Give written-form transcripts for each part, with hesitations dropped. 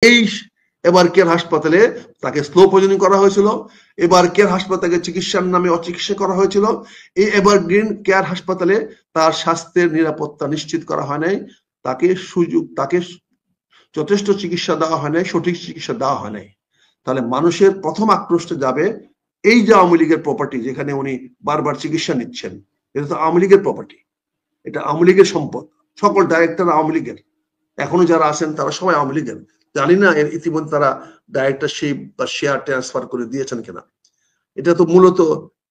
এই এবার কেয়ার হাসপাতালে তাকে স্লো পয়জনিং করা হয়েছিল, এবার কেয়ার হাসপাতালে চিকিৎসার নামে অচিকিৎসা করা হয়েছিল, এই এভারগ্রিন কেয়ার হাসপাতালে তার স্বাস্থ্যের নিরাপত্তা নিশ্চিত করা হয় নাই, তাকে যথেষ্ট চিকিৎসা দেওয়া হয় নাই, সঠিক চিকিৎসা দেওয়া হয় নাই। তাহলে মানুষের প্রথম আক্রোশটা যাবে এই যে আওয়ামী লীগের প্রপার্টি, যেখানে উনি বারবার চিকিৎসা নিচ্ছেন, এটা তো আওয়ামী লীগের প্রপার্টি, এটা আওয়ামী লীগের সম্পদ, সকল ডাইরেক্টর আওয়ামী লীগের, এখনো যারা আছেন তারা সবাই আওয়ামী লীগের। জানি না এর ইতিমধ্যে তারা ডাইরেক্টরশিপ বা শেয়ার ট্রান্সফার করে দিয়েছেন কিনা। এটা তো মূলত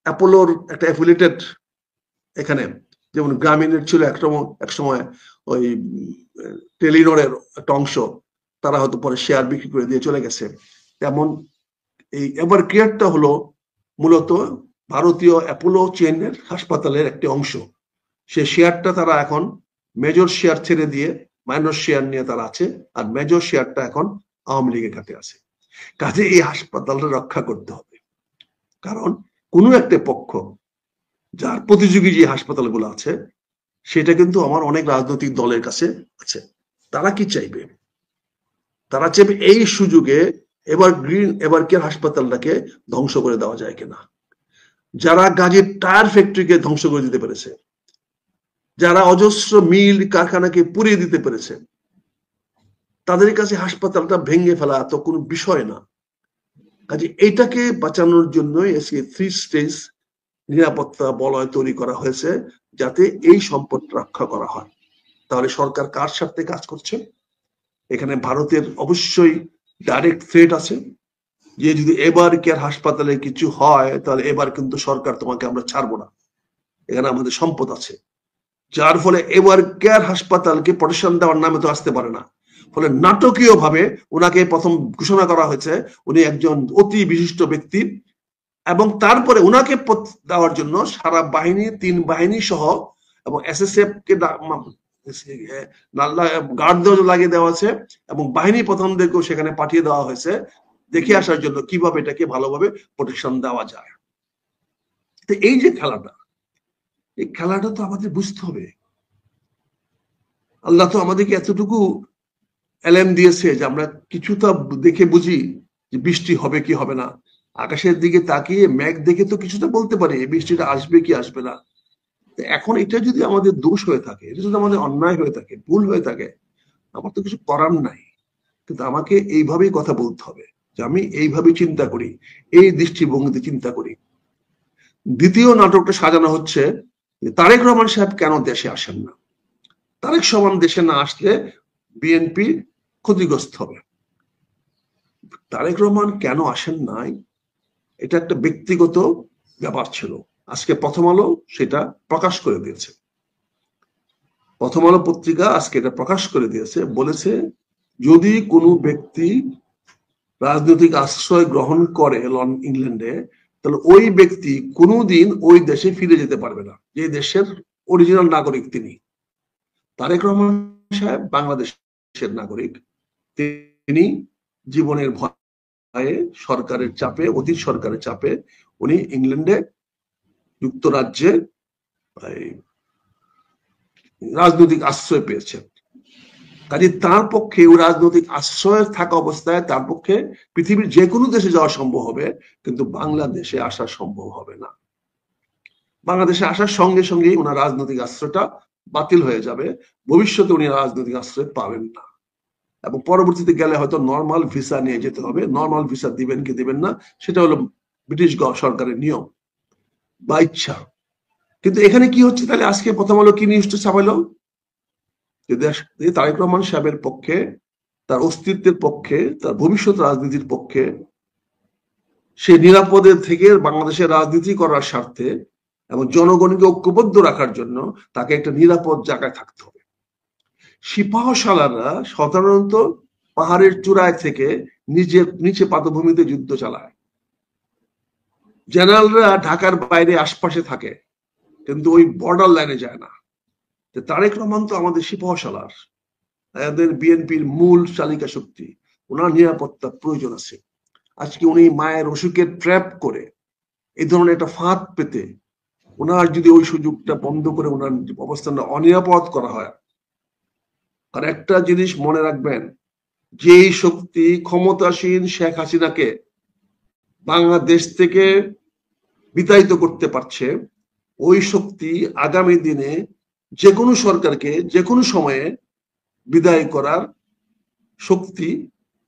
অ্যাপোলোর একটা অ্যাফিলিয়েটেড, এখানে যেমন গ্রামীণের ছিল এক সময় ওই টেলিনরের একটা অংশ, তারা হয়তো পরে শেয়ার বিক্রি করে দিয়ে চলে গেছে। তেমন এই এবার কেয়ারটা হলো মূলত ভারতীয় অ্যাপোলো চেইনের হাসপাতালের একটি অংশ। সে শেয়ারটা তারা এখন মেজর শেয়ার ছেড়ে দিয়ে মাইনর শেয়ার নিয়ে তারা আছে, আর মেজর শেয়ারটা এখন আওয়ামী লীগের কাছে আছে। কাজে এই হাসপাতালটা রক্ষা করতে হবে, কারণ কোনো একটা পক্ষ যার প্রতিযোগী যে হাসপাতালগুলো আছে সেটা কিন্তু আমার অনেক রাজনৈতিক দলের কাছে আছে। তারা কি চাইবে? তারা চাইবে এই সুযোগে এবার কেয়ার হাসপাতালটাকে ধ্বংস করে দেওয়া যায় কিনা। যারা গাজীর টায়ার ফ্যাক্টরিকে ধ্বংস করে দিতে পেরেছে, যারা অজস্র মিল কারখানাকে পুড়িয়ে দিতে পেরেছে, তাদের কাছে হাসপাতালটা ভেঙে ফেলা তো কোনো বিষয় না। কাজে এইটাকে বাঁচানোর জন্যই আজকে 3 স্টেজ নিরাপত্তা বলয় তৈরি করা হয়েছে, যাতে এই সম্পদ রক্ষা করা হয়। তাহলে সরকার কার স্বার্থে কাজ করছে? এখানে ভারতের অবশ্যই ডাইরেক্ট থ্রেট আছে, যে যদি এবার কেয়ার হাসপাতালে কিছু হয় তাহলে এবার কিন্তু সরকার তোমাকে আমরা ছাড়বো না, এখানে আমাদের সম্পদ আছে। যার ফলে এবার কেয়ার হাসপাতালকে প্রোটেকশন দেওয়ার নামে তো আসতে পারে না। ফলে নাটকীয় ভাবে ওনাকে প্রথম ঘোষণা করা হয়েছে উনি একজন অতি বিশিষ্ট ব্যক্তি, এবং তারপরে ওনাকে দেওয়ার জন্য সারা বাহিনী, 3 বাহিনী সহ এবং এসএসএফ কে গার্ড লাগিয়ে দেওয়া হয়েছে, এবং বাহিনী প্রধানদেরকেও সেখানে পাঠিয়ে দেওয়া হয়েছে দেখে আসার জন্য কিভাবে এটাকে ভালোভাবে প্রোটেকশন দেওয়া যায়। তো এই যে খেলাটা, এই খেলাটা তো আমাদের বুঝতে হবে। আল্লাহ তো আমাদেরকে এতটুকু এলএম দিয়েছে যে আমরা কিছুটা দেখে বুঝি যে বৃষ্টি হবে কি হবে না। আকাশের দিকে তাকিয়ে মেঘ দেখে তো কিছুটা বলতে পারি বৃষ্টিটা আসবে কি আসবে না। এখন এটা যদি আমাদের দোষ হয়ে থাকে, এটা যদি আমাদের অন্যায় হয়ে থাকে, ভুল হয়ে থাকে, আমার তো কিছু করার নাই। কিন্তু আমাকে এইভাবেই কথা বলতে হবে যে আমি এইভাবে চিন্তা করি, এই দৃষ্টিভঙ্গিতে চিন্তা করি। দ্বিতীয় নাটকটা সাজানো হচ্ছে তারেক রহমান সাহেব কেন দেশে আসেন না। তারেক রহমান দেশে না আসলে বিএনপি ক্ষতিগ্রস্ত হবে। তারেক রহমান কেন আসেন নাই, এটা একটা ব্যক্তিগত ব্যাপার ছিল। আজকে প্রথম আলো সেটা প্রকাশ করে দিয়েছে। প্রথম আলো পত্রিকা আজকে এটা প্রকাশ করে দিয়েছে, বলেছে যদি কোনো ব্যক্তি রাজনৈতিক আশ্রয় গ্রহণ করে ইংল্যান্ডে, তাহলে ওই ব্যক্তি কোনোদিন ওই দেশে ফিরে যেতে পারবে না, যে দেশের অরিজিনাল নাগরিক তিনি। তারেক রহমান সাহেব বাংলাদেশের নাগরিক, তিনি জীবনের ভয়ে, সরকারের চাপে, অতীত সরকারের চাপে উনি ইংল্যান্ডে, যুক্তরাজ্যে রাজনৈতিক আশ্রয় পেয়েছেন। কাজে তার পক্ষে ওই রাজনৈতিক আশ্রয় থাকা অবস্থায় তার পক্ষে পৃথিবীর যে কোনো দেশে যাওয়া সম্ভব হবে, কিন্তু বাংলাদেশে আসা সম্ভব হবে না। বাংলাদেশে আসার সঙ্গে সঙ্গেই ওনার রাজনৈতিক আশ্রয়টা বাতিল হয়ে যাবে, ভবিষ্যতে উনি রাজনৈতিক আশ্রয় পাবেন না, এবং পরবর্তীতে গেলে হয়তো নর্মাল ভিসা নিয়ে যেতে হবে। নর্মাল ভিসা দিবেন কি দিবেন না সেটা হলো ব্রিটিশ সরকারের নিয়ম বা ইচ্ছা। কিন্তু এখানে কি হচ্ছে, তাহলে আজকে প্রথম আলো কি নিউজটা ছাপাইলো, তারেক রহমান সাহেবের পক্ষে, তার অস্তিত্বের পক্ষে, তার ভবিষ্যৎ রাজনীতির পক্ষে, সে নিরাপদে থেকে বাংলাদেশের রাজনীতি করার স্বার্থে এবং জনগণকে ঐক্যবদ্ধ রাখার জন্য তাকে একটা নিরাপদ জায়গায় থাকতে হবে। সিপাহসালাররা সাধারণত পাহাড়ের চূড়ায় থেকে নিচে পাদভূমিতে যুদ্ধ চালায়। জেনারেলরা ঢাকার বাইরে আশপাশে থাকে, কিন্তু ওই বর্ডার লাইনে যায় না। তারেক রহমান তো আমাদের সিপাহসালার, আমাদের বিএনপির মূল চালিকা শক্তি, ওনার নিরাপত্তা প্রয়োজন আছে। আজকে উনি মায়ের অসুখে ট্র্যাপ করে এই ধরনের একটা ফাঁদ পেতে, ওনার যদি ওই সুযোগটা বন্ধ করে ওনার অবস্থানটা অনিরাপদ করা হয়। আর একটা জিনিস মনে রাখবেন, যেই শক্তি ক্ষমতাসীন শেখ হাসিনাকে বাংলাদেশ থেকে বিতাড়িত করতে পারছে, ওই শক্তি আগামী দিনে যে কোনো সরকারকে যে কোনো সময়ে বিদায় করার শক্তি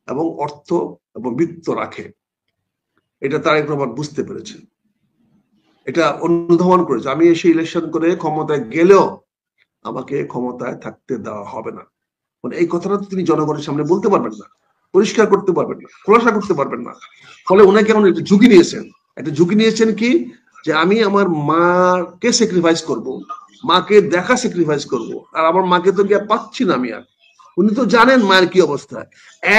এবং অর্থ এবং বৃত্ত রাখে। এটা তারেক রহমান বুঝতে পেরেছে, এটা অনুধাবন করেছে। আমি এসে ইলেকশন করে ক্ষমতায় গেলেও আমাকে ক্ষমতায় থাকতে দেওয়া হবে না, মানে এই কথাটা তিনি জনগণের সামনে বলতে পারবেন না, পরিষ্কার করতে পারবেন না, খোলাসা করতে পারবেন না। ফলে ওনাকে এখন একটা ঝুঁকি নিয়েছেন। একটা ঝুঁকি নিয়েছেন কি, যে আমি আমার মাকে স্যাক্রিফাইস করব, মাকে দেখা স্যাক্রিফাইস করব, আর আমার মাকে তো গিয়ে পাচ্ছি না আমি আর। উনি তো জানেন মায়ের কি অবস্থা।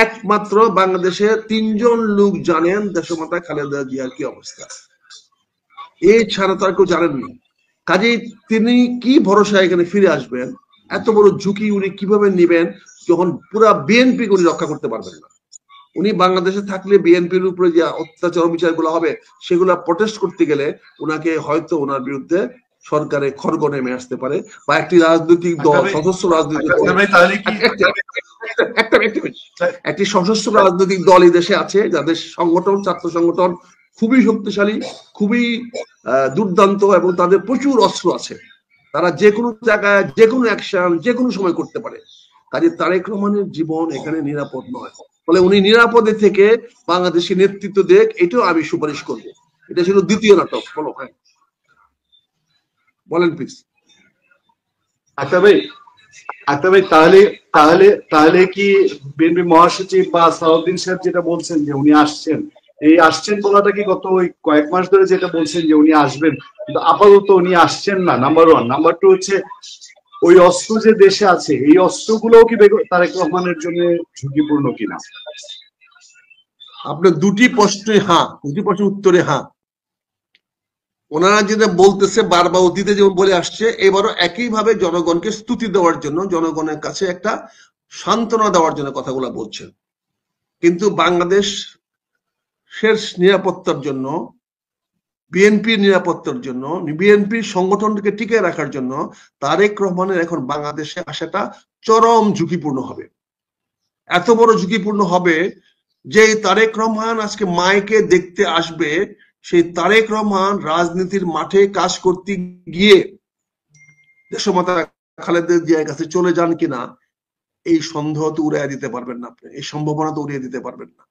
একমাত্র বাংলাদেশে 3জন লোক জানেন দেশমাতা খালেদা জিয়ার কি অবস্থা, এছাড়া তো আর কেউ জানেননি। কাজেই তিনি কি ভরসা এখানে ফিরে আসবেন, এত বড় ঝুঁকি উনি কিভাবে নেবেন, যখন পুরা বিএনপি উনি রক্ষা করতে পারবেন না। উনি বাংলাদেশে থাকলে বিএনপির উপরে যে অত্যাচার বিচারগুলো হবে সেগুলা প্রটেস্ট করতে গেলে উনাকে হয়তো ওনার বিরুদ্ধে সরকারে খড়গ নেমে আসতে পারে, বা একটি রাজনৈতিক দল, সশস্ত্র রাজনৈতিক দল, একটি সশস্ত্র রাজনৈতিক দল এই দেশে আছে যাদের সংগঠন, ছাত্র সংগঠন খুবই শক্তিশালী, খুবই দুর্দান্ত, এবং তাদের প্রচুর অস্ত্র আছে। তারা যে কোনো জায়গায় যে কোনো অ্যাকশন যে কোনো সময় করতে পারে। কাজে তারেক রহমানের জীবন এখানে নিরাপদ নয়। ফলে উনি নিরাপদে থেকে বাংলাদেশি নেতৃত্ব দেখ, এটাও আমি সুপারিশ করব। এটা ছিল দ্বিতীয় নাটক। বলো ভাই, বলেন প্লিজ। আচ্ছা ভাই, তাহলে তাহলে তাহলে কি বিএনপি মহাসচিব বা সালাউদ্দিন সাহেব যেটা বলছেন যে উনি আসছেন, এই আসছেন বলাটা কি গত ওই কয়েক মাস ধরে যেটা বলছেন যে উনি আসবেন, কিন্তু আপাতত উনি আসছেন না, নাম্বার 1। নাম্বার 2 হচ্ছে ওই অস্ত্র যে দেশে আছে, এই অস্ত্রগুলোও কি তারেক রহমানের জন্য ঝুঁকিপূর্ণ কিনা? আপনার দুটি প্রশ্নে হ্যাঁ, দুটি প্রশ্নের উত্তরে হ্যাঁ। ওনারা যেটা বলতেছে বারবার অতীতে যেমন বলে আসছে, এবারও একইভাবে জনগণকে স্তুতি দেওয়ার জন্য, জনগণের কাছে একটা সান্ত্বনা দেওয়ার জন্য কথাগুলো বলছেন। কিন্তু বাংলাদেশ শেষ নিরাপত্তার জন্য, বিএনপির নিরাপত্তার জন্য, বিএনপির সংগঠনকে টিকে রাখার জন্য তারেক রহমানের এখন বাংলাদেশে আসাটা চরম ঝুঁকিপূর্ণ হবে। এত বড় ঝুঁকিপূর্ণ হবে যে তারেক রহমান আজকে মাইকে দেখতে আসবে, সেই তারেক রহমান রাজনীতির মাঠে কাজ করতে গিয়ে দেশমাতা খালেদা জিয়ার কাছে চলে যান কিনা, এই সন্দেহ তো উড়িয়ে দিতে পারবেন না আপনি, এই সম্ভাবনা তো উড়িয়ে দিতে পারবেন না।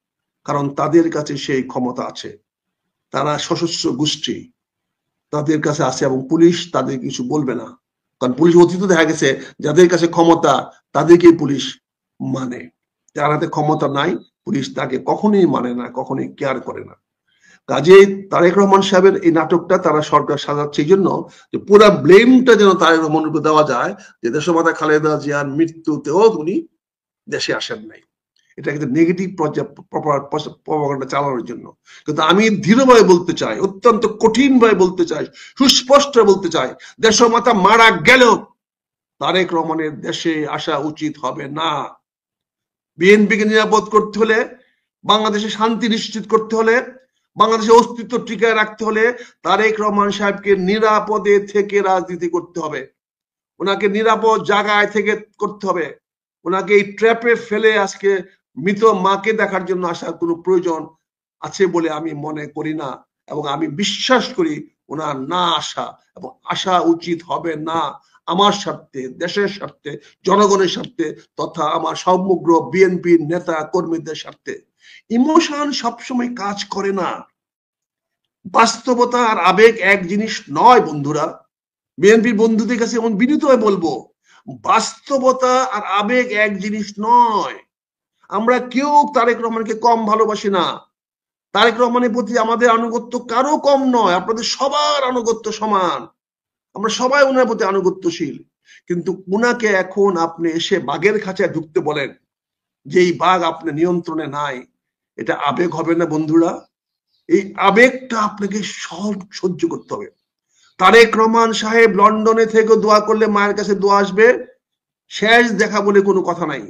কারণ তাদের কাছে সেই ক্ষমতা আছে, তারা সশস্ত্র গোষ্ঠী, তাদের কাছে আছে, এবং পুলিশ তাদের কিছু বলবে না। কারণ পুলিশ অতীত দেখা গেছে যাদের কাছে ক্ষমতা তাদেরকেই পুলিশ মানে, যার হাতে ক্ষমতা নাই পুলিশ তাকে কখনোই মানে না, কখনোই কেয়ার করে না। কাজেই তারেক রহমান সাহেবের এই নাটকটা তারা সরকার সাজাচ্ছে এই জন্য যে পুরো ব্লেমটা যেন তারেক রহমানের উপর দেওয়া যায় যে দেশমাতা খালেদা জিয়ার মৃত্যুতেও উনি দেশে আসেন নাই। এটা কিন্তু নেগেটিভ প্রপাগান্ডা চালানোর জন্য। কিন্তু আমি দৃঢ়ভাবে বলতে চাই, অত্যন্ত কঠিন ভাবে বলতে চাই, সুস্পষ্ট বলতে চাই, দেশমাতা মারা গেল তারেক রহমানের দেশে আসা উচিত হবে না। বিএনপিকে নিরাপদ করতে হলে, বাংলাদেশে শান্তি নিশ্চিত করতে হলে, বাংলাদেশের অস্তিত্ব টিকায় রাখতে হলে তারেক রহমান সাহেবকে নিরাপদে থেকে রাজনীতি করতে হবে, ওনাকে নিরাপদ জায়গায় থেকে করতে হবে। ওনাকে এই ট্র্যাপে ফেলে আজকে মৃত মাকে দেখার জন্য আসার কোনো প্রয়োজন আছে বলে আমি মনে করি না, এবং আমি বিশ্বাস করি ওনার না আসা এবং আসা উচিত হবে না। আমার স্বার্থে, দেশের স্বার্থে, জনগণের স্বার্থে, তথা আমার সমগ্র বিএনপির নেতা কর্মীদের স্বার্থে। ইমোশন সবসময় কাজ করে না, বাস্তবতা আর আবেগ এক জিনিস নয় বন্ধুরা। বিএনপির বন্ধুদের কাছে এমন বিনীত হয়ে বলবো, বাস্তবতা আর আবেগ এক জিনিস নয়। আমরা কেউ তারেক রহমানকে কম ভালোবাসি না, তারেক রহমানের প্রতি আমাদের আনুগত্য কারো কম নয়, আপনাদের সবার আনুগত্য সমান, আমরা সবাই ওনার প্রতি আনুগত্যশীল। কিন্তু উনাকে এখন আপনি এসে বাঘের খাঁচায় ঢুকতে বলেন, যেই বাঘ আপনার নিয়ন্ত্রণে নাই, এটা আবেগ হবে না বন্ধুরা? এই আবেগটা আপনাকে সব সহ্য করতে হবে। তারেক রহমান সাহেব লন্ডনে থেকে দোয়া করলে মায়ের কাছে দোয়া আসবে, শেষ দেখা বলে কোনো কথা নাই।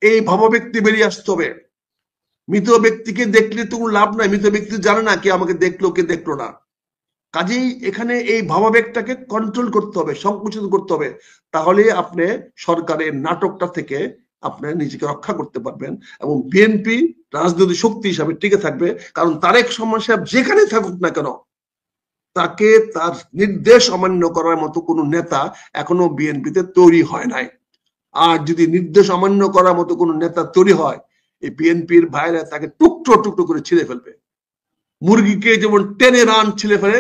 এই ভাবব্যক্তি বেরিয়ে আসতে হবে। মৃত ব্যক্তিকে দেখলে তো লাভ নাই, মৃত ব্যক্তি জানে না কে আমাকে দেখলো কে দেখলো না। কাজেই এখানে এই ভাবাবেগটাকে কন্ট্রোল করতে হবে, সংকুচিত করতে হবে। তাহলে আপনি সরকারের নাটকটা থেকে আপনি নিজেকে রক্ষা করতে পারবেন এবং বিএনপি রাজনৈতিক শক্তি হিসাবে টিকে থাকবে। কারণ তারেক রহমান সাহেব যেখানে থাকুক না কেন, তাকে তার নির্দেশ অমান্য করার মতো কোনো নেতা এখনো বিএনপিতে তৈরি হয় নাই। আর যদি নির্দেশ অমান্য করার মতো কোনো নেতা তৈরি হয়, এই বিএনপির ভাইরা তাকে টুকরো টুকরো করে ছিঁড়ে ফেলবে। মুরগিকে যেমন টেনে রান ছিঁড়ে ফেলে,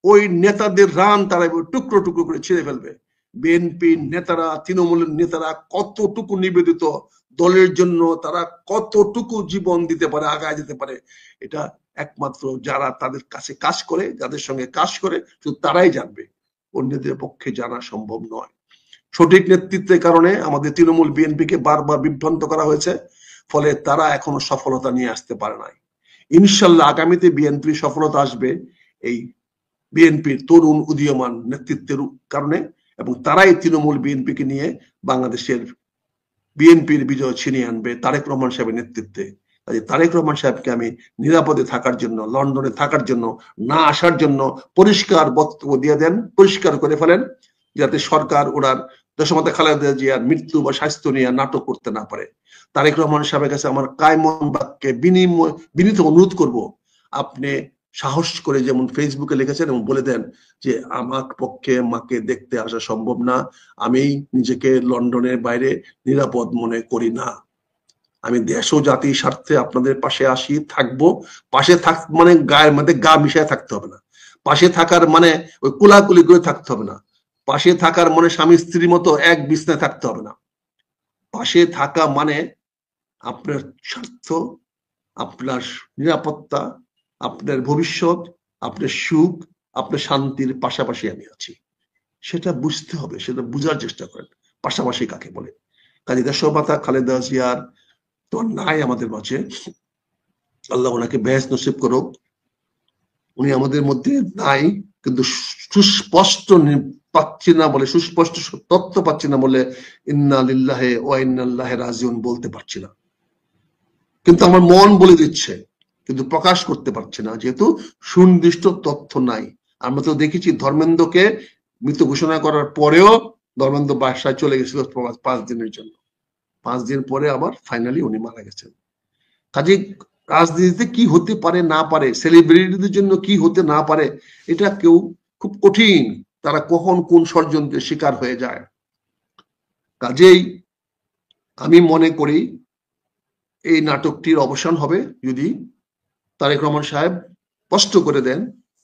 ওই নেতাদের রান তারা টুকরো টুকরো করে ছিঁড়ে ফেলবে। বিএনপির নেতারা, তৃণমূলের নেতারা কতটুকু নিবেদিত দলের জন্য, তারা কতটুকু জীবন দিতে পারে, আগায় যেতে পারে, এটা একমাত্র যারা তাদের কাছে কাজ করে, যাদের সঙ্গে কাজ করে, শুধু তারাই জানবে। অন্যদের পক্ষে জানা সম্ভব নয়। সঠিক নেতৃত্বের কারণে আমাদের তৃণমূল বিএনপিকে বারবার বিভ্রান্ত করা হয়েছে, ফলে তারা এখনো সফলতা নিয়ে আসতে পারে নাই। ইনশাল্লাহ আগামীতে বিএনপির সফলতা আসবে এই বিএনপির তরুণ উদীয়মান নেতৃত্বের কারণে, এবং তারাই তৃণমূল বিএনপিকে নিয়ে বাংলাদেশের বিএনপির বিজয় ছিনিয়ে আনবে তারেক রহমান সাহেবের নেতৃত্বে। কাজে তারেক রহমান সাহেবকে আমি নিরাপদে থাকার জন্য, লন্ডনে থাকার জন্য, না আসার জন্য পরিষ্কার বক্তব্য দিয়ে দেন, পরিষ্কার করে ফেলেন, যাতে সরকার ওনার দেশমাতা খালেদা জিয়ার মৃত্যু বা স্বাস্থ্য নিয়ে নাটক করতে না পারে। তারেক রহমান সাহেবের কাছে আমার কায়মন বাক্যে বিনীত অনুরোধ করব, আপনি সাহস করে যেমন ফেসবুকে লিখেছেন এবং বলে দেন যে আমার পক্ষে মাকে দেখতে আসা সম্ভব না, আমি নিজেকে লন্ডনের বাইরে নিরাপদ মনে করি না, আমি দেশ ও জাতির স্বার্থে আপনাদের পাশে আসি, থাকবো। পাশে মানে গায়ের মধ্যে গা মিশায় থাকতে হবে না। পাশে থাকার মানে ওই কুলাকুলি করে থাকতে হবে না। পাশে থাকার মানে স্বামী স্ত্রীর মতো এক বিছনায় থাকতে হবে না। পাশে থাকা মানে আপনার স্বার্থ, আপনার নিরাপত্তা, আপনার ভবিষ্যৎ, আপনার সুখ, আপনার শান্তির পাশাপাশি আমি আছি, সেটা বুঝতে হবে, সেটা বুঝার চেষ্টা করেন পাশাপাশি কাকে বলে। কাজী দেশমাতা খালেদা জিয়ার তো নাই আমাদের মাঝে, আল্লাহ ওনাকে বেহেশত নসিব করুক। উনি আমাদের মধ্যে নাই, কিন্তু সুস্পষ্ট পাচ্ছি না বলে, সুস্পষ্ট তথ্য পাচ্ছি না বলে ইন্না লিল্লাহি ওয়া ইন্না ইলাইহি রাজিউন বলতে পারছি না। কিন্তু আমার মন বলে দিচ্ছে, কিন্তু প্রকাশ করতে পারছে না, যেহেতু সুনির্দিষ্ট তথ্য নাই। আমরা তো দেখেছি ধর্মেন্দ্রকে মৃত ঘোষণা করার পরেও ধর্মেন্দ্র বাসায় চলে গেছিল 5 দিনের জন্য। 5 দিন পরে আবার ফাইনালি উনি মারা গেছেন। কাজে রাজনীতিতে কি হতে পারে না পারে, সেলিব্রিটিদের জন্য কি হতে না পারে, এটা কেউ খুব কঠিন, তারা কখন কোন ষড়যন্ত্রের শিকার হয়ে যায়। কাজেই আমি মনে করি এই নাটকটির অবসান হবে যদি তারেক রহমান সাহেব স্পষ্ট করে দেন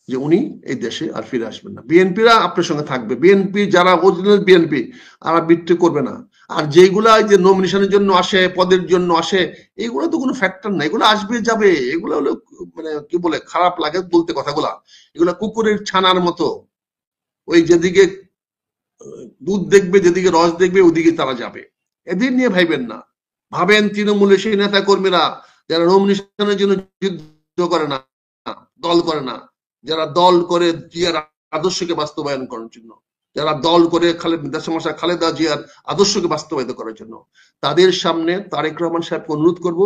যে উনি এই দেশে আর ফিরে আসবেন না। বিএনপিরা আপনার সঙ্গে থাকবে, বিএনপি যারা অরিজিনাল বিএনপি আর বিট্রে করবে না। আর যেগুলা যে নমিনেশনের জন্য আসে, পদের জন্য আসে, এগুলো তো কোনো ফ্যাক্টর না, এগুলো আসবে যাবে। এগুলো হলো মানে কি বলে, খারাপ লাগে বলতে কথাগুলা, এগুলা কুকুরের ছানার মতো, ওই যেদিকে দুধ দেখবে, যেদিকে রস দেখবে, ওদিকে তারা যাবে। এদের নিয়ে ভাইবেন না। ভাবেন তৃণমূলের সেই নেতা কর্মীরা যারা নমিনেশনের জন্য যুদ্ধ করে না, দল করে না, যারা দল করে জিয়ার আদর্শকে বাস্তবায়ন করার জন্য, যারা দল করে দেশমাতা খালেদা জিয়ার আদর্শকে বাস্তবায়িত করার জন্য, তাদের সামনে তারেক রহমান সাহেবকে অনুরোধ করব,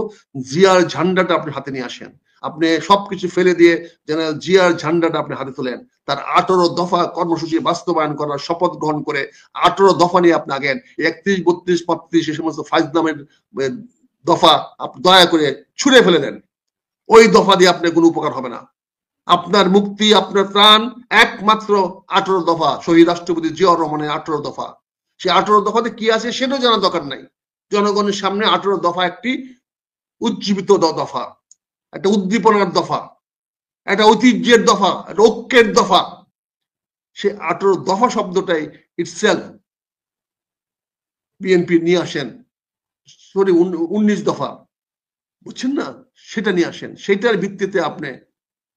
জিয়ার ঝান্ডাটা আপনি হাতে নিয়ে আসেন। আপনি সবকিছু ফেলে দিয়ে জেনারেল জিয়ার ঝান্ডাটা আপনি হাতে তোলেন। তার 18 দফা কর্মসূচি বাস্তবায়ন করার শপথ গ্রহণ করে 18 দফা নিয়ে আপনি আগেন। 31, 32, 35 এই সমস্ত ফাইজলামের দফা আপনি দয়া করে ছুঁড়ে ফেলে দেন। ওই দফা দিয়ে আপনার কোনো উপকার হবে না। আপনার মুক্তি, আপনার প্রাণ একমাত্র 18 দফা, শহীদ রাষ্ট্রপতি জিয়াউর রহমানের 18 দফা। সেই 18 দফাতে কি আছে সেটাও জানার দরকার নাই। জনগণের সামনে 18 দফা একটি উজ্জীবিত দফা, একটা উদ্দীপনার দফা, একটা ঐতিহ্যের দফা, একটা ঐক্যের দফা। সে 18 দফা শব্দটাই ইটসেলফ বিএনপি নিয়ে আসেন। সরি, 19 দফা, বুঝছেন না, সেটা নিয়ে আসেন। সেটার ভিত্তিতে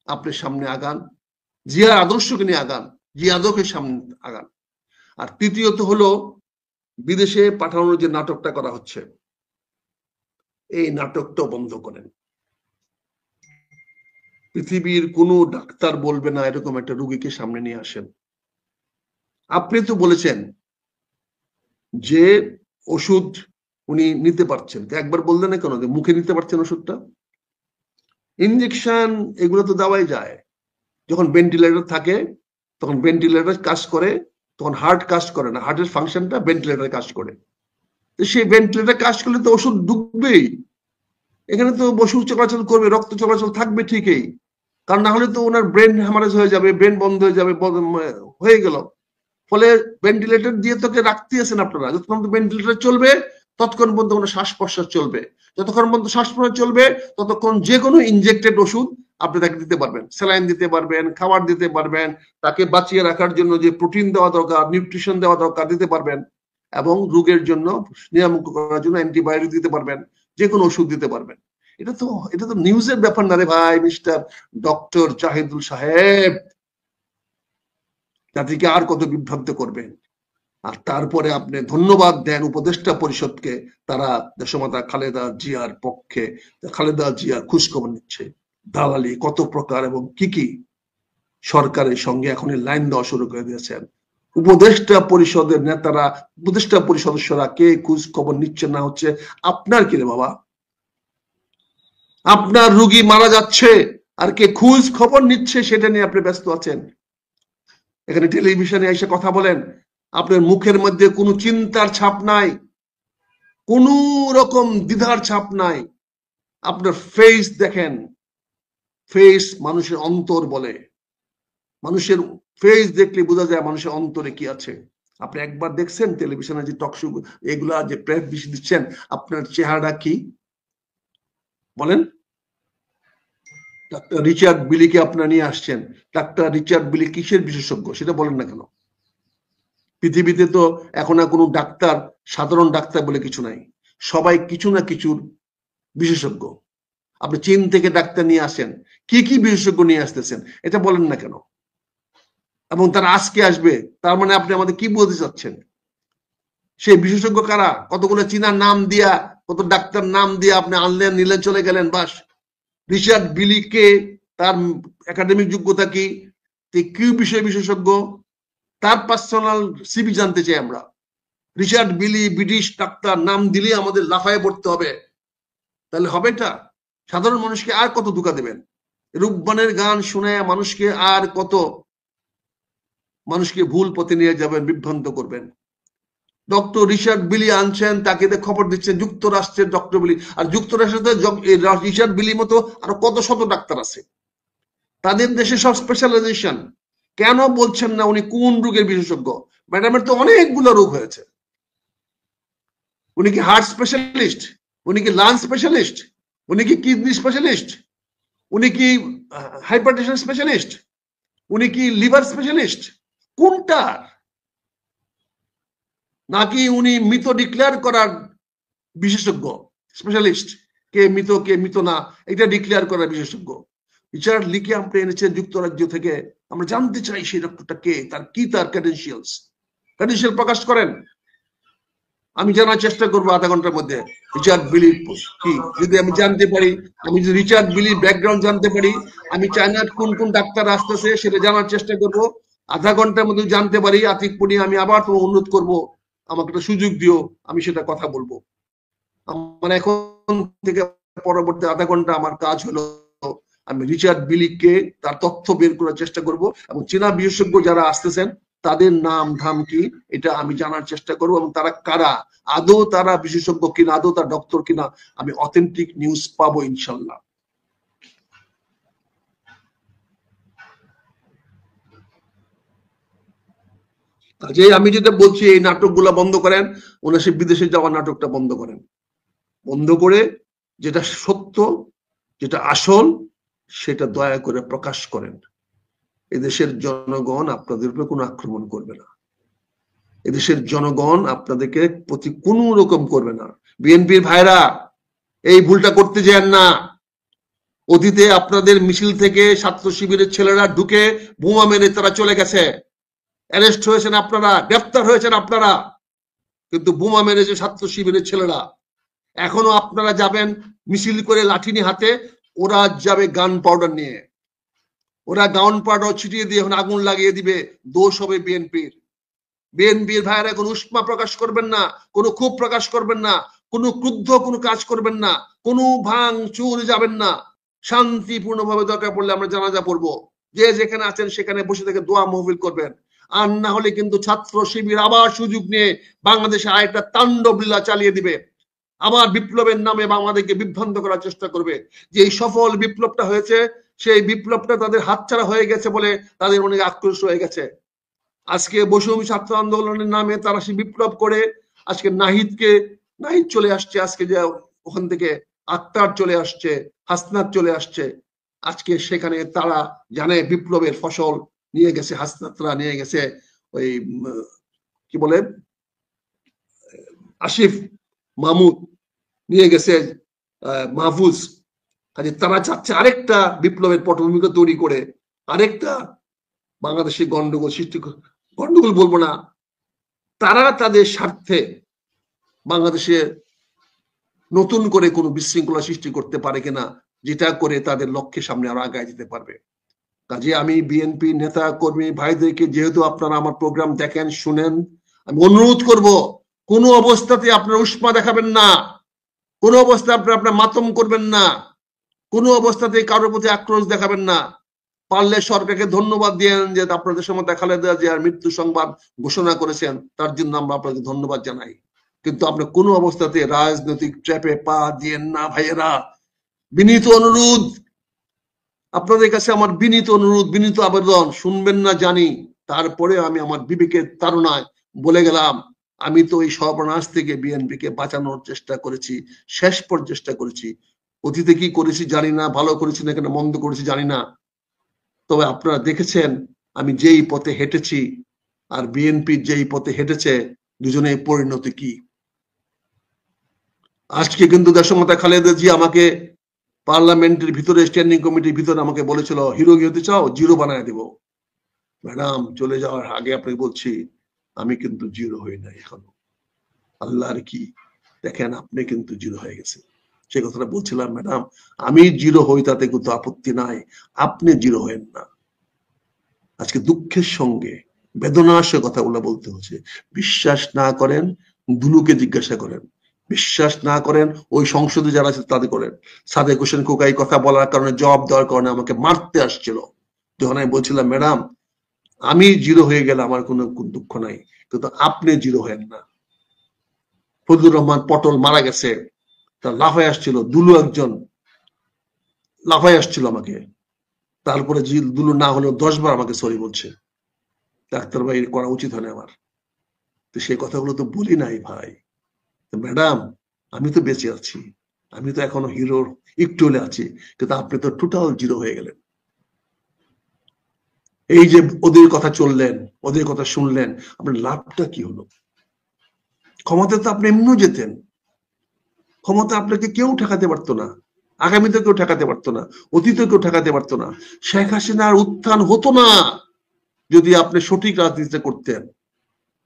আপনি সামনে আগান, জিয়ার আদর্শকে নিয়ে আগান, জিয়া আদর্শের সামনে আগান। আর তৃতীয়ত হলো বিদেশে পাঠানোর যে নাটকটা করা হচ্ছে, এই নাটকটা বন্ধ করেন। পৃথিবীর কোনো ডাক্তার বলবে না এরকম একটা রোগীকে সামনে নিয়ে আসেন। আপনি তো বলেছেন যে ওষুধ উনি নিতে পারছেন, একবার বললেন না কেন যে মুখে নিতে পারছেন ওষুধটা? ইনজেকশন এগুলো তো দেওয়াই যায়। যখন ভেন্টিলেটর থাকে তখন ভেন্টিলেটর কাজ করে, তখন হার্ট কাজ করে না, হার্টের ফাংশনটা ভেন্টিলেটরে কাজ করে। তো সেই ভেন্টিলেটর কাজ করলে তো ওষুধ ঢুকবেই, এখানে তো ওষুধ চলাচল করবে, রক্ত চলাচল থাকবে ঠিকই, কারণ না হলে তো ওনার ব্রেন হ্যামারেজ হয়ে যাবে, ব্রেন বন্ধ হয়ে যাবে, হয়ে গেল। ফলে ভেন্টিলেটর দিয়ে তোকে রাখতে আছেন আপনারা, যতক্ষণ ভেন্টিলেটর চলবে ততক্ষণ পর্যন্ত ওনার শ্বাস প্রশ্বাস চলবে, যতক্ষণ পর্যন্ত শ্বাস প্রশ্বাস চলবে ততক্ষণ যে কোনো ইনজেক্টেড ওষুধ আপনি তাকে দিতে পারবেন, স্যালাইন দিতে পারবেন, খাবার দিতে পারবেন, তাকে বাঁচিয়ে রাখার জন্য যে প্রোটিন দেওয়া দরকার, নিউট্রিশন দেওয়া দরকার দিতে পারবেন, এবং রোগের জন্য নিরামুক্ত করার জন্য অ্যান্টিবায়োটিক দিতে পারবেন, যে কোনো ওষুধ দিতে পারবেন। এটা তো নিউজের ব্যাপার না রে ভাই, মিস্টার ডক্টর জাহিদুল সাহেব। জাতিকে আর কত বিভ্রান্ত করবেন? আর তারপরে আপনি ধন্যবাদ দেন উপদেষ্টা পরিষদকে, তারা দেশমাতা খালেদা জিয়ার পক্ষে, খালেদা জিয়ার খোঁজখবর নিচ্ছে। দালালি কত প্রকার এবং কি কি সরকারের সঙ্গে এখন লাইন দেওয়া শুরু করে দিয়েছেন। উপদেষ্টা পরিষদের নেতারা, উপদেষ্টা পরিষদ সদস্যরা কে খোঁজ খবর নিচ্ছে না হচ্ছে আপনার কি রে বাবা? আপনার রুগী মারা যাচ্ছে আর কে খোঁজ খবর নিচ্ছে সেটা নিয়ে আপনি ব্যস্ত আছেন। এখানে টেলিভিশনে এসে কথা বলেন, আপনার মুখের মধ্যে কোনো চিন্তার ছাপ নাই, কোন রকম দ্বিধার ছাপ নাই। আপনার ফেস দেখেন, ফেস মানুষের অন্তর বলে, মানুষের ফেস দেখলে বোঝা যায় মানুষের অন্তরে কি আছে। আপনি একবার দেখছেন টেলিভিশনে যে টক শো এগুলা যে প্রেস বেশি দিচ্ছেন, আপনার চেহারা কি বলেন? ডাক্তার রিচার্ড বিলিকে আপনারা নিয়ে আসছেন, ডাক্তার রিচার্ড বিলি কিসের বিশেষজ্ঞ সেটা বলেন না কেন? পৃথিবীতে তো এখন আর কোনো ডাক্তার সাধারণ ডাক্তার বলে কিছু নাই, সবাই কিছু না কিছুর বিশেষজ্ঞ। আপনি চীন থেকে ডাক্তার নিয়ে আসেন, কি কি বিশেষজ্ঞ নিয়ে আসতেছেন এটা বলেন না কেন? এবং তারা আজকে আসবে, তার মানে আপনি আমাদের কি বলতে চাচ্ছেন? সেই বিশেষজ্ঞ কারা? কতগুলো চীনার নাম দিয়া, কত ডাক্তার নাম দিয়ে আপনি আনলেন, নিলেন, চলে গেলেন, বাস। রিচার্ড বিলিকে, তার একাডেমিক যোগ্যতা কি, কি বিষয়ে বিশেষজ্ঞ, তার পার্সোনাল সিভি জানতে চাই আমরা। রিচার্ড বিলি ব্রিটিশ ডাক্তার নাম দিলে আমাদের লাফায় পড়তে হবে, তাহলে হবে এটা? সাধারণ মানুষকে আর কত ধোঁকা দেবেন? রূপবানের গান শুনে মানুষকে আর কত মানুষকে ভুল পথে নিয়ে যাবেন, বিভ্রান্ত করবেন? ডক্টর রিচার্ড বিলি আনছেন, তাকে খবর দিচ্ছেন যুক্তরাষ্ট্রের ডক্টর বিলি, আর যুক্তরাষ্ট্রের রিচার্ড বিলি মতো আরো কত শত ডাক্তার আছে, তাদের দেশে সব স্পেশালাইজেশন। কেন বলছেন না উনি কোন রোগের বিশেষজ্ঞ? ম্যাডামের তো অনেকগুলো রোগ হয়েছে। উনি কি হার্ট স্পেশালিস্ট? উনি কি লাং স্পেশালিস্ট? উনি কি কিডনি স্পেশালিস্ট? উনি কি হাইপারটেনশন স্পেশালিস্ট? উনি কি লিভার স্পেশালিস্ট? কোনটা? নাকি উনি মৃত ডিক্লেয়ার করার বিশেষজ্ঞ, স্পেশালিস্ট? কে মৃত না এটা ডিক্লেয়ার করার বিশেষজ্ঞ। রিচার্ড লিকে আপনি এনেছেন যুক্তরাজ্য থেকে, আমরা জানতে চাই সেই ডক্টরটা কে, তার কি তার ক্রেডেনশিয়াল প্রকাশ করেন। আমি জানার চেষ্টা করবো আধা ঘন্টার মধ্যে রিচার্ড বিলি কি, যদি আমি জানতে পারি, আমি যদি রিচার্ড বিলির ব্যাকগ্রাউন্ড জানতে পারি, আমি চায়নার কোন কোন ডাক্তার আসতেছে সেটা জানার চেষ্টা করব। আধা ঘন্টার মধ্যে জানতে পারি, আতিক পুনি আমি আবার তোমার অনুরোধ করব, আমাকে একটা সুযোগ দিও, আমি সেটা কথা বলবো। আমার এখন থেকে পরবর্তী আধা ঘন্টা আমার কাজ হলো আমি রিচার্ড বিলিকে তার তথ্য বের করার চেষ্টা করব, এবং চীনা বিশেষজ্ঞ যারা আসতেছেন তাদের নাম ধাম কি এটা আমি জানার চেষ্টা করবো, এবং তারা কারা, আদৌ তারা বিশেষজ্ঞ কিনা, আদৌ তার ডক্টর কিনা, আমি অথেন্টিক নিউজ পাবো ইনশাল্লাহ। কাজে আমি যেটা বলছি, এই নাটকগুলা বন্ধ করেন, ওনার সে বিদেশে যাওয়ার নাটকটা বন্ধ করেন, বন্ধ করে যেটা সত্য, যেটা আসল সেটা দয়া করে প্রকাশ করেন। এদেশের জনগণ আপনাদের উপরে কোনো আক্রমণ করবে না, এদেশের জনগণ আপনাদেরকে প্রতি কোন রকম করবে না। বিএনপির ভাইরা এই ভুলটা করতে যান না। অতীতে আপনাদের মিছিল থেকে ছাত্র শিবিরের ছেলেরা ঢুকে বোমা মেরে তারা চলে গেছে, অ্যারেস্ট হয়েছেন আপনারা, গ্রেফতার হয়েছেন আপনারা, কিন্তু বোমা মেরেছে ছাত্র শিবিরের ছেলেরা। এখনো আপনারা যাবেন মিছিল করে লাঠি নিয়ে হাতে, ওরা যাবে গান পাউডার নিয়ে, ওরা গান পাউডার ছিটিয়ে দিয়ে এখন আগুন লাগিয়ে দিবে, দোষ হবে বিএনপির। বিএনপির ভাইয়েরা কোনো উষ্মা প্রকাশ করবেন না, কোনো ক্ষোভ প্রকাশ করবেন না, কোনো ক্রুদ্ধ কোনো কাজ করবেন না, কোনো ভাঙ চুর যাবেন না। শান্তিপূর্ণভাবে দরকার পড়লে আমরা জানাজা পড়বো, যে যেখানে আছেন সেখানে বসে থেকে দোয়া মাহফিল করবেন। আর না হলে কিন্তু ছাত্র শিবির আবার সুযোগ নিয়ে বাংলাদেশে আরেকটা তাণ্ডব লীলা চালিয়ে দিবে, আবার বিপ্লবের নামে বাংলাদেশকে বিভ্রান্ত করার চেষ্টা করবে। যে এই সফল বিপ্লবটা হয়েছে, সেই বিপ্লবটা তাদের হাতছাড়া হয়ে গেছে বলে তাদের অনেক আক্রোশ হয়ে গেছে। আজকে বৈষম্য ছাত্র আন্দোলনের নামে তারা সে বিপ্লব করে আজকে নাহিদ চলে আসছে, আজকে যে ওখান থেকে আক্তার চলে আসছে, হাসনাত চলে আসছে, আজকে সেখানে তারা জানে বিপ্লবের ফসল নিয়ে গেছে, হাসনাতরা নিয়ে গেছে ওই কি বলে আসিফ মাহমুদ, নিয়ে গেছে মাহফুজ। কাজে তারা চাচ্ছে আরেকটা বিপ্লবের পটভূমিকা তৈরি করে আরেকটা বাংলাদেশে গন্ডগোল সৃষ্টি, গন্ডগোল বলবো না, তারা তাদের স্বার্থে বাংলাদেশে নতুন করে কোনো বিশৃঙ্খলা সৃষ্টি করতে পারে কিনা, যেটা করে তাদের লক্ষ্যের সামনে আরো আগায় যেতে পারবে। কাজে আমি বিএনপি নেতা কর্মী ভাইদেরকে, যেহেতু আপনারা আমার প্রোগ্রাম দেখেন শুনেন, আমি অনুরোধ করব কোনো অবস্থাতে আপনারা উষ্মা দেখাবেন না, কোনো অবস্থায় আপনারা মাতম করবেন না, কোনো অবস্থাতে কারোর প্রতি আক্রোশ দেখাবেন না। পারলে সরকারকে ধন্যবাদ দিয়ে যে আপনাদের সময় খালেদা জিয়ার মৃত্যু সংবাদ ঘোষণা করেছেন, তার জন্য আমরা আপনাকে ধন্যবাদ জানাই। কিন্তু আপনি কোনো অবস্থাতে রাজনৈতিক ট্র্যাপে পা দিয়েন না ভাইয়েরা, বিনীত অনুরোধ আপনাদের কাছে, আমার বিনীত অনুরোধ, বিনীত আবেদন। শুনবেন না জানি, তারপরে আমি আমার বিবেকের তাড়নায় বলে গেলাম, আমি তো এই সর্বনাশ থেকে বিএনপিকে বাঁচানোর চেষ্টা করেছি, শেষ পর্যন্ত চেষ্টা করেছি। অতীতে কি করেছি জানি না, ভালো করেছি না কেন মন্দ করেছি জানি না, তবে আপনারা দেখেছেন আমি যেই পথে হেঁটেছি আর বিএনপি যেই পথে হেঁটেছে, দুজনের পরিণতি কি। আজকে কিন্তু দেশমাতা খালেদা জিয়া আমাকে পার্লামেন্টের ভিতরে, স্ট্যান্ডিং কমিটির ভিতরে আমাকে বলেছিল, হিরো হতে চাও, জিরো বানায় দেব। ম্যাডাম চলে যাওয়ার আগে আপনাকে বলছি, আমি কিন্তু জিরো হই নাই এখনো। আল্লাহর কি, দেখেন আপনি কিন্তু জিরো হয়ে গেছে। সে কথাটা বলছিলাম, ম্যাডাম আমি জিরো হই তাতে কিন্তু আপত্তি নাই, আপনি জিরো হয়েন না। আজকে দুঃখের সঙ্গে বেদনার সঙ্গে কথাগুলো বলতে হচ্ছে। বিশ্বাস না করেন দুলুকে জিজ্ঞাসা করেন, বিশ্বাস না করেন ওই সংসদে যারা আছে তাদের করেন। সাদেক হোসেন খোকা এই কথা বলার কারণে, জবাব দেওয়ার কারণে আমাকে মারতে আসছিল, যখন আমি বলছিলাম ম্যাডাম আমি জিরো হয়ে গেলে আমার কোনো দুঃখ নাই, কিন্তু আপনি জিরো হেন না। ফজলুর রহমান পটল মারা গেছে, তার লাফায় আসছিল, দুলু একজন লাফায় আসছিল আমাকে, তারপরে দুলু না হলেও 10 বার আমাকে সরি বলছে, ডাক্তার ভাই করা উচিত হয় না আমার। তো সেই কথাগুলো তো বলি নাই ভাই। ম্যাডাম আমি তো বেঁচে আছি, আমি তো এখনো হিরোর একটু হলে আছি, কিন্তু আপনি তো টোটাল জিরো হয়ে গেলেন। এই যে ওদের কথা চললেন, ওদের কথা শুনলেন, আপনার লাভটা কি হলো? ক্ষমতা তো আপনি এমনিও যেতেন, ক্ষমতা আপনাকে কেউ ঠেকাতে পারতো না, আগামীতে কেউ ঠেকাতে পারতো না, অতীতে কেউ ঠেকাতে পারতো না। শেখ হাসিনার উত্থান হতো না যদি আপনি সঠিক রাজনীতি করতেন।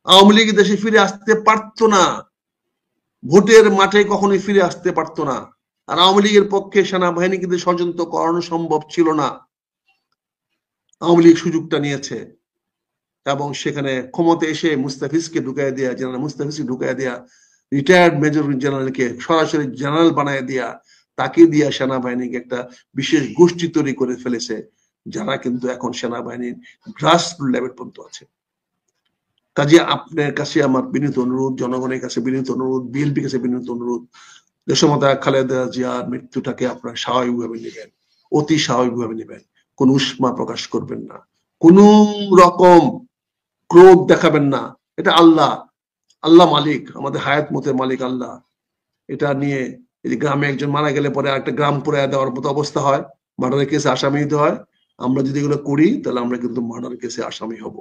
আওয়ামী লীগ দেশে ফিরে আসতে পারতো না, ভোটের মাঠে কখনোই ফিরে আসতে পারতো না। আর আওয়ামী লীগের পক্ষে সেনাবাহিনী কিন্তু ষড়যন্ত্র করানো সম্ভব ছিল না। আওয়ামী লীগ সুযোগটা নিয়েছে এবং সেখানে ক্ষমতা এসে মুস্তাফিজকে ঢুকাই দেয়া, জেনারেল মুস্তাফিজকে ঢুকাই দেয়া, রিটায়ার্ড মেজর জেনারেলকে সরাসরি জেনারেল বানায় দেয়া, তাকে দিয়া সেনাবাহিনীকে একটা বিশেষ গোষ্ঠী তৈরি করে ফেলেছে, যারা কিন্তু এখন সেনাবাহিনীর গ্রাস লেভেল পর্যন্ত আছে। কাজে আপনার কাছে আমার বিনীত অনুরোধ, জনগণের কাছে বিনীত অনুরোধ, বিএনপির কাছে বিনীত অনুরোধ, দেশমাতা খালেদা জিয়ার মৃত্যুটাকে আপনারা স্বাভাবিকভাবে নেবেন, অতি স্বাভাবিকভাবে নেবেন, কোন উষ্মা প্রকাশ করবেন না, কোন রকম ক্রোধ দেখাবেন না। এটা আল্লাহ, আল্লাহ মালিক, আমাদের হায়াত মতের মালিক আল্লাহ। এটা নিয়ে এই গ্রামে একজন মারা গেলে পরে একটা গ্রাম পুরাই দেওয়ার মতো অবস্থা হয়, মার্ডারের কেসে আসামি দিতে হয়। আমরা যদি এগুলো করি তাহলে আমরা কিন্তু মার্ডার কেসে আসামি হব।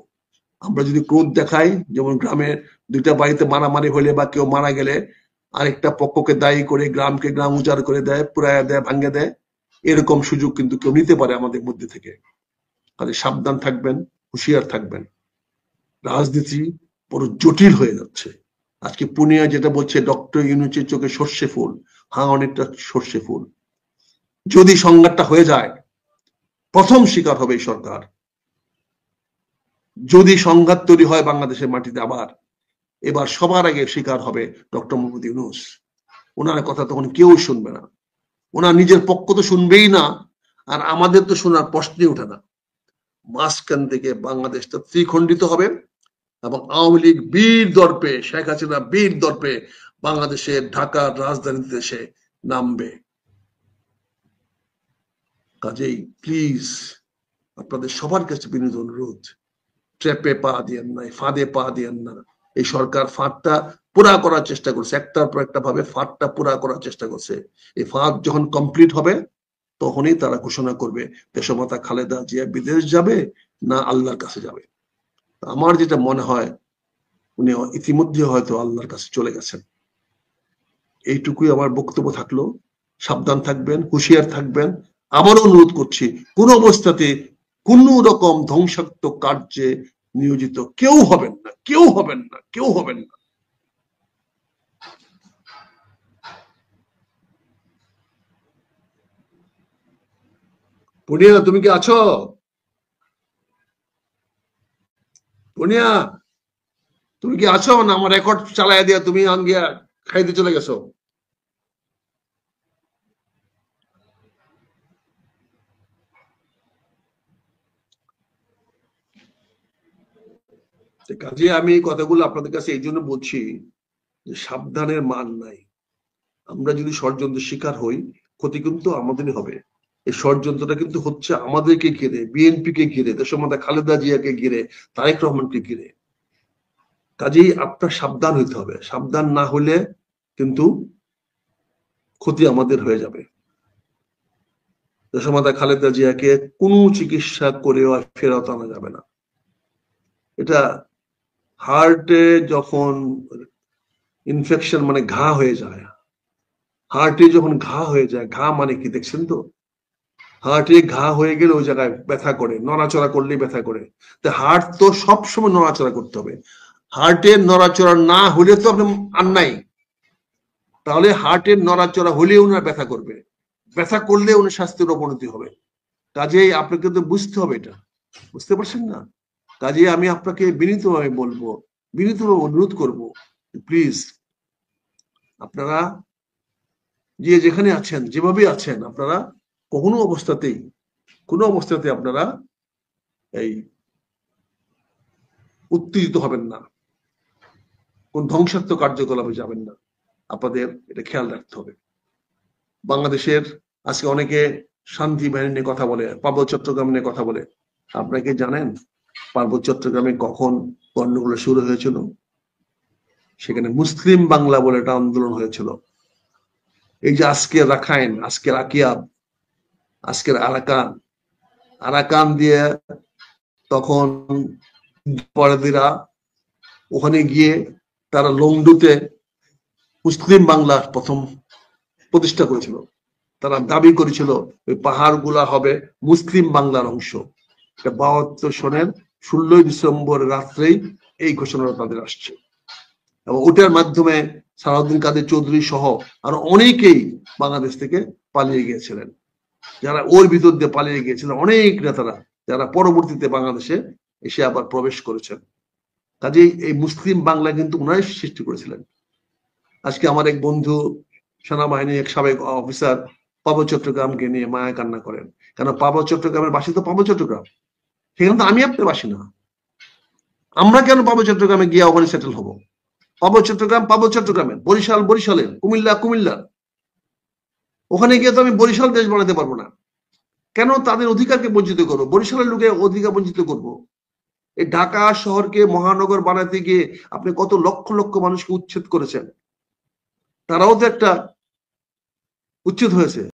আমরা যদি ক্রোধ দেখাই, যেমন গ্রামে দুইটা বাড়িতে মারামারি হলে বা কেউ মারা গেলে আরেকটা পক্ষকে দায়ী করে গ্রামকে গ্রাম উজাড় করে দেয়, পুরাইয়া দেয়, ভাঙ্গে দেয়, এরকম সুযোগ কিন্তু কেউ নিতে পারে আমাদের মধ্যে থেকে। তাহলে সাবধান থাকবেন, হুঁশিয়ার থাকবেন। রাজনীতি বড় জটিল হয়ে যাচ্ছে। আজকে পুনিয়া যেটা বলছে ডক্টর ইউনূসের চোখে সর্ষে ফুল, হ্যাঁ অনেকটা সর্ষে ফুল। যদি সংঘাতটা হয়ে যায়, প্রথম শিকার হবে এই সরকার। যদি সংঘাত তৈরি হয় বাংলাদেশের মাটিতে আবার, এবার সবার আগে শিকার হবে ডক্টর মোহাম্মদ ইউনূস। ওনার কথা তখন কেউ শুনবে না, ওনার নিজের পক্ষ তো শুনবেই না, আর আমাদের তো শোনার প্রশ্নই ওঠে না। মাঝখান থেকে বাংলাদেশটা ত্রিখণ্ডিত হবে এবং আওয়ামী লীগ বীর দর্পে, শেখ হাসিনা বীর দর্পে বাংলাদেশের ঢাকার রাজধানীতে এসে নামবে। কাজেই প্লিজ আপনাদের সবার কাছে বিনীত অনুরোধ, ট্র্যাপে পা দিয়েন না, ফাঁদে পা দিয়েন না। এই সরকার ফাঁদটা পুরা করার চেষ্টা করছে, একটার পর একটা ভাবে ফাঁদটা পুরা করার চেষ্টা করছে। এই ফাঁদ যখন কমপ্লিট হবে তখনই তারা ঘোষণা করবে দেশমাতা খালেদা জিয়া বিদেশ যাবে না আল্লাহর কাছে যাবে। আমার যেটা মনে হয় উনি ইতিমধ্যে হয়তো আল্লাহর কাছে চলে গেছেন। এইটুকুই আমার বক্তব্য থাকলো। সাবধান থাকবেন, হুঁশিয়ার থাকবেন। আবারও অনুরোধ করছি, কোন অবস্থাতে কোন রকম ধ্বংসাত্মক কার্যে নিয়োজিত কেউ হবেন না, কেউ হবেন না, কেউ হবেন না। পুনিয়া, তুমি কি আছো? পুনিয়া, তুমি কি আছো না আমার রেকর্ড চালায় দিয়া তুমি আঙ্গিয়া খাইতে চলে গেছো? কাজে আমি কথাগুলো আপনাদের কাছে এই জন্য বলছি যে সাবধানের মান নাই। আমরা যদি ষড়যন্ত্রের শিকার হই, ক্ষতি কিন্তু আমাদেরই হবে। এই ষড়যন্ত্রটা কিন্তু হচ্ছে আমাদেরকে ঘিরে, বিএনপিকে ঘিরে, দেশমাতা খালেদা জিয়াকে ঘিরে, তারেক রহমানকে ঘিরে। কাজেই আপনার সাবধান হইতে হবে। সাবধান না হলে কিন্তু ক্ষতি আমাদের হয়ে যাবে। দেশমাতা খালেদা জিয়াকে কোনো চিকিৎসা করেও ফেরত আনা যাবে না। এটা হার্টে যখন ইনফেকশন মানে ঘা হয়ে যায়, হার্টে যখন ঘা হয়ে যায়, ঘা মানে কি দেখছেন তো? হার্টে ঘা হয়ে গেলে ওই জায়গায় ব্যথা করে, নড়াচড়া করলেই ব্যথা করে। তো হার্ট তো সবসময় নড়াচড়া করতে হবে। হার্টের নড়াচড়া না হলে তো আপনি আর নাই। তাহলে হার্টের নড়াচড়া হলেও না ব্যথা করবে, ব্যথা করলে উনি স্বাস্থ্যের অবনতি হবে। কাজেই আপনাকে তো বুঝতে হবে এটা, বুঝতে পারছেন না? কাজেই আমি আপনাকে বিনীতভাবে বলবো, বিনীতভাবে অনুরোধ করব, প্লিজ আপনারা যে যেখানে আছেন, যেভাবে আছেন, আপনারা কোনো অবস্থাতেই আপনারা এই উত্তেজিত হবেন না, কোন ধ্বংসাত্মক কার্যকলাপে যাবেন না। আপনাদের এটা খেয়াল রাখতে হবে। বাংলাদেশের আজকে অনেকে শান্তি বাহিনী নিয়ে কথা বলে, পার্বত্য চট্টগ্রাম নিয়ে কথা বলে। আপনাকে জানেন পার্বত্য চট্টগ্রামে কখন গন্ডগোল শুরু হয়েছিল? সেখানে মুসলিম বাংলা বলে একটা আন্দোলন হয়েছিল। এই যে আজকে রাখাইন, আজকের আকিয়াব, আজকের আরাকান দিয়ে তখন পরাধীরা ওখানে গিয়ে তারা লংডুতে মুসলিম বাংলা প্রথম প্রতিষ্ঠা করেছিল। তারা দাবি করেছিল ওই পাহাড় গুলা হবে মুসলিম বাংলার অংশ। 72 সনের 16 ডিসেম্বর রাত্রেই এই ঘোষণাটা তাদের আসছে, এবং ওটার মাধ্যমে সালাউদ্দিন কাদের চৌধুরী সহ আরো অনেকেই বাংলাদেশ থেকে পালিয়ে গিয়েছিলেন। যারা ওর ভিতর দিয়ে পালিয়ে গিয়েছিলেন অনেক নেতারা, যারা পরবর্তীতে বাংলাদেশে এসে আবার প্রবেশ করেছেন। কাজেই এই মুসলিম বাংলা কিন্তু ওনারাই সৃষ্টি করেছিলেন। আজকে আমার এক বন্ধু সেনাবাহিনীর এক সাবেক অফিসার পার্বত্য চট্টগ্রামকে নিয়ে মায়া কান্না করেন। কেন? পার্বত্য চট্টগ্রামের বাসী তো পার্বত্য চট্টগ্রাম, সেখানে তো আমি আপনার বাসী না। আমরা কেন পার্বত্য চট্টগ্রামে গিয়ে ওখানে সেটেল হবো? পার্বত্য চট্টগ্রামের, বরিশালের, কুমিল্লার। ওখানে গিয়ে তো আমি বরিশাল দেশ বানাতে পারবো না। কেন তাদের অধিকারকে বঞ্চিত করবো? বরিশালের লোকের অধিকার বঞ্চিত করবো? এই ঢাকা শহরকে মহানগর বানাতে গিয়ে আপনি কত লক্ষ লক্ষ মানুষকে উচ্ছেদ করেছেন। তারাও তো একটা উচ্ছেদ হয়েছে।